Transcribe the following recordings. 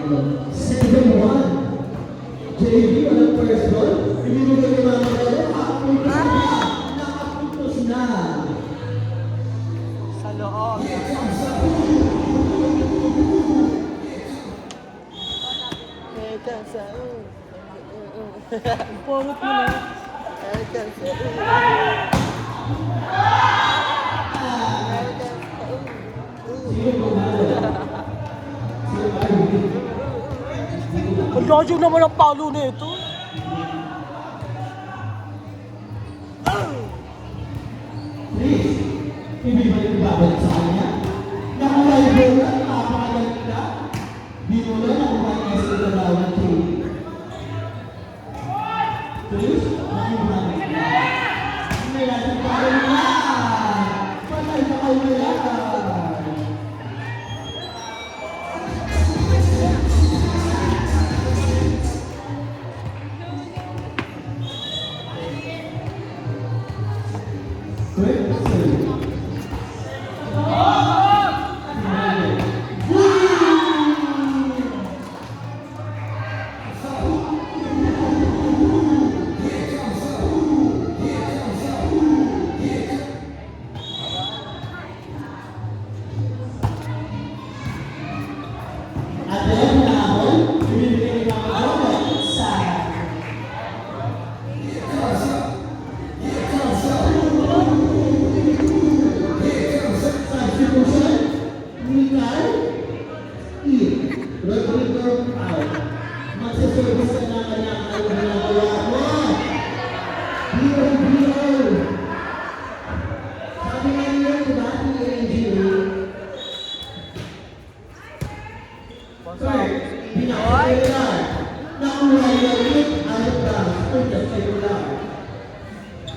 Second one. JV, walang first goal. Ibinigay ko mga mga nakapuntos na. Sa loob. Teka sa pangit mo na. Teka sa ang layo naman ang palo na ito. Please, hindi ba yung babalik sa kanya? Nakulay bola, napakagalit na. Binulo na kung may kasi na daw ng team. Please, nakibabalik na. Hindi natin pagawin na. Patay na kayo na yan.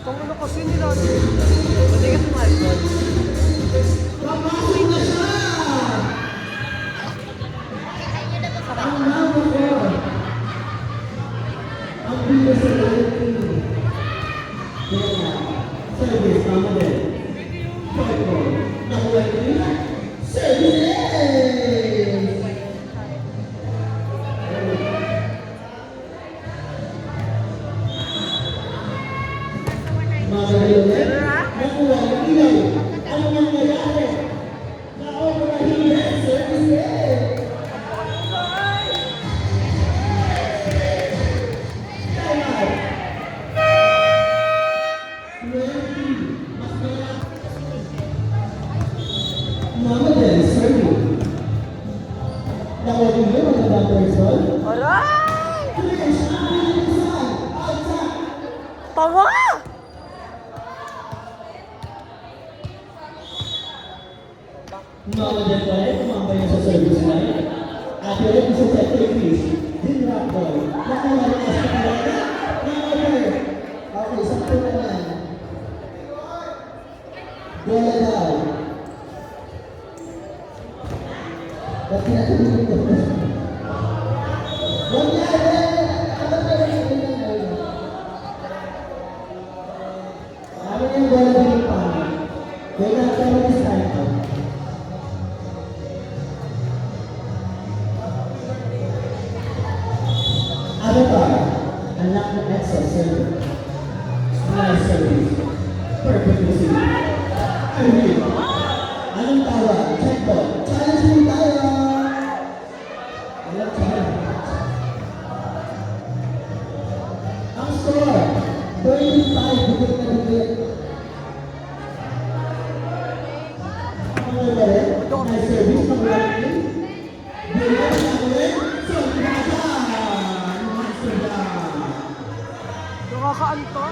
Kung ano kasi nila, matigas mo alcohol. Papasok na siya! Ang naman ko! Ang bilis sa lalaki. Kaya, service naman din. Short ball. Nakuha ko yun. Service! Nakuha ng ilaw. Ano nangyayari? Nakuha na hindi. Service! Mama din, sorry. Nakuha din yun, magandang person. Aray! Trish, outside! Tama! Mama din pala, kumambay niya sa service line. At yun, isa sa Trish, din rock boy. Nakuha rin sa kanila. Nakuha. Okay, sakto naman. Bola daw. Ba't tinatulog ko? Huwag niya! Ano ba yung ano yung bola din pa? Kaya natin mag-start ko. Ano ba? Anak ng Excel server. Nice service. Perfect receive. Ayun. Anong tawag? Check po. Challenge mo tayo! Alam challenge. Ang score, 35 bukod na bukod. Ang ulit, nice service ng Rocky. Bilang na ulit, Sondada! Nakakaanto.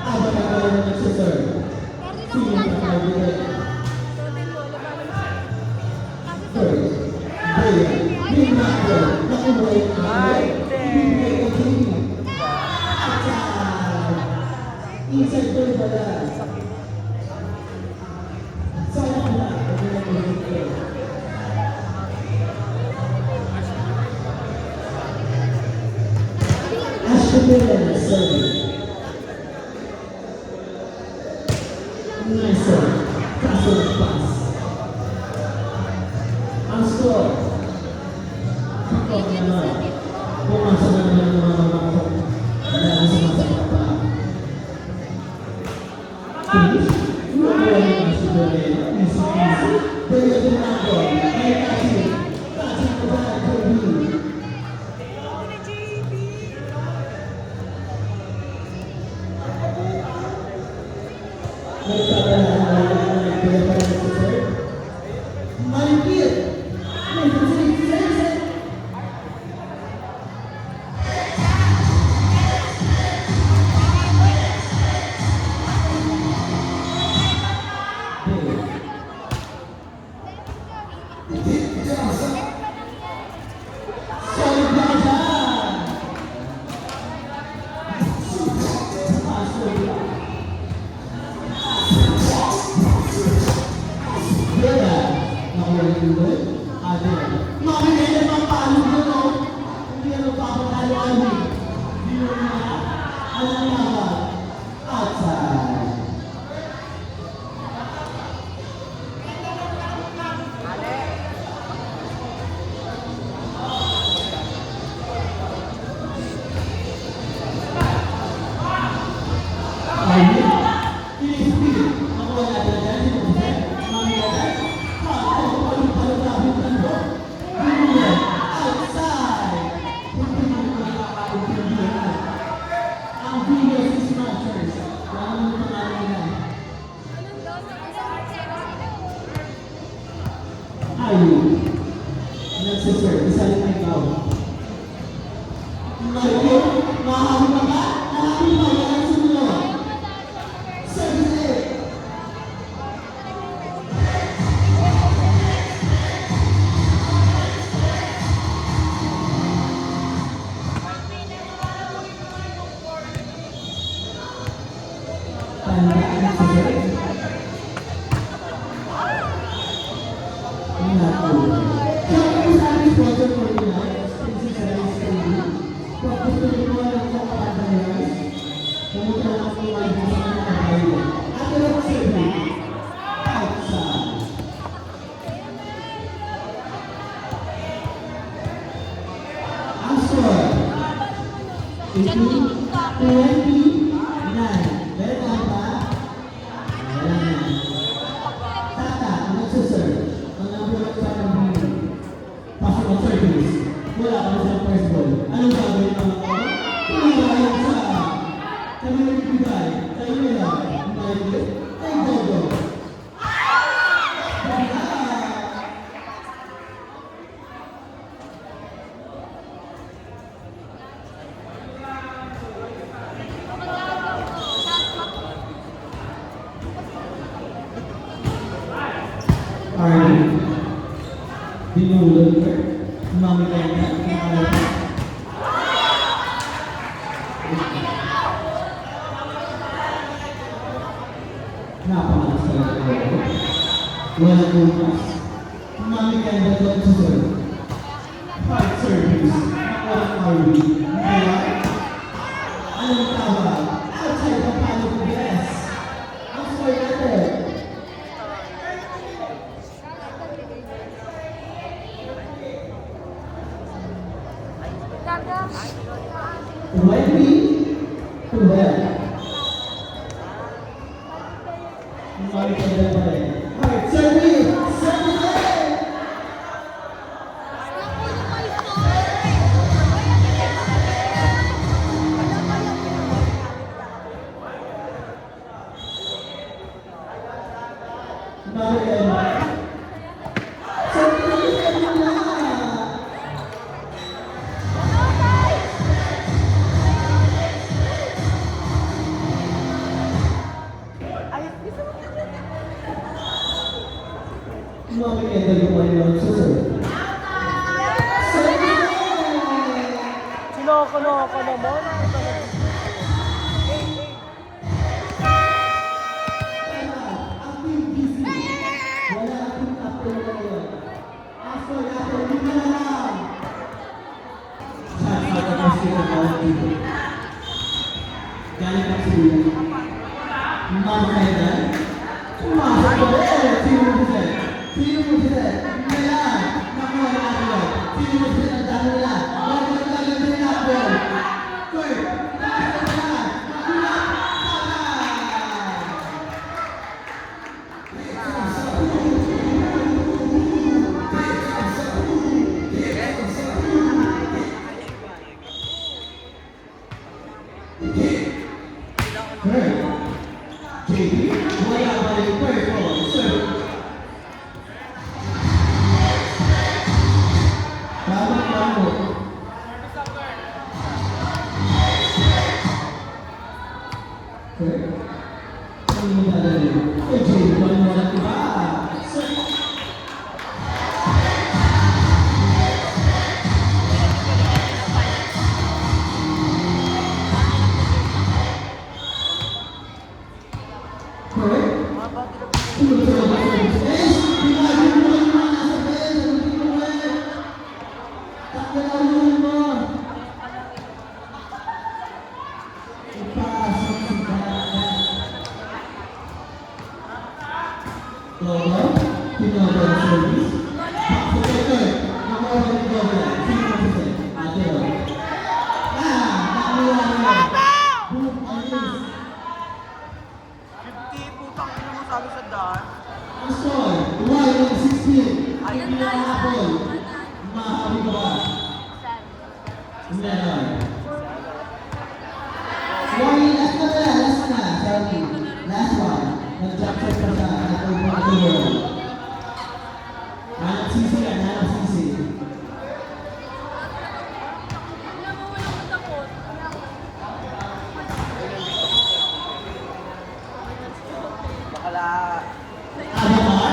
Aba na pala na nagsiserve. Sino na nag-ulit? First, Bea, yung nato, nakuha yung ibibigay ko din. Inside goal pala. Sayang na, hindi na ulit. Ashton serving. Nice serve. Kaso nagpas. Ang score. Ito naman. Pumasok na naman ng mga mamakot. Dahil sumasakit pa. Finish. Nakuha niya ang Cinderella. Easy. Pero yung ako, ay kasi. Kasi ko ba ito outside. Ayu, nagsiserve, isa rin ay ikaw. Ngayon, mahal ka ba? Mahal pa yan sumunod. Service it. Tandaan sa service. Wala ka sa first ball. Anong gagawin ang ako? Tumayan sa kami nagbibigay. Tayo nila. Ay, gogo. Alright. Binulog ka. Mami ka na. Napakalas talaga ako. Walang upas. Mami ka na doon sa serve. Hard service. Walang RV. Kaya, anong tawag? Outside the palo ko yes. Ang score natin. Right knee to left. Mami ka na pa rin. Alright, service! Service! Mami ka na. Mami ka na yung susunod. Sinoko-loko naman. Galing ang sila. Mami ka na. Pumasok ko. Sino mo sila? Kailan? Nakuha na natin yun. Sino mo sila? Ang dami nila. Huwag mo talaga din natin. Kurt, nakita nila. Nakuha. Kurt. JP, wala pa rin purple. Sir. Tama. Sir. Ano mo dadalhin? Eh, JP, wala mo lang iba. Sir. Kurt. Sunod sa mga service. Eh, binagin mo yung mga nasa bed. Sunod mo eh. Takdalawan mo. Ipasok si Kaya. Logo, tinodo ang service. Paksukoy, nakuha ni Logo. Sino mo sila? Ate Logo. Nakuha mo. Boom, ayos. 50, putang ina mo sabi sa daan. Asoy, why yung 16? Ay, pinakapol. Mahabi ka ba? Hindi na. Why, last na. Sorry. Last one. Nag-jump shot pa siya. Nag-open na tuloy. Hanap sisi yan, hanap sisi. Bakala. Ano ba?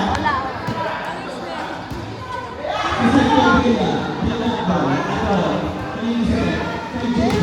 Isa ko yung pila. Pinakapol. Ito. Kanino siya? Kay JP.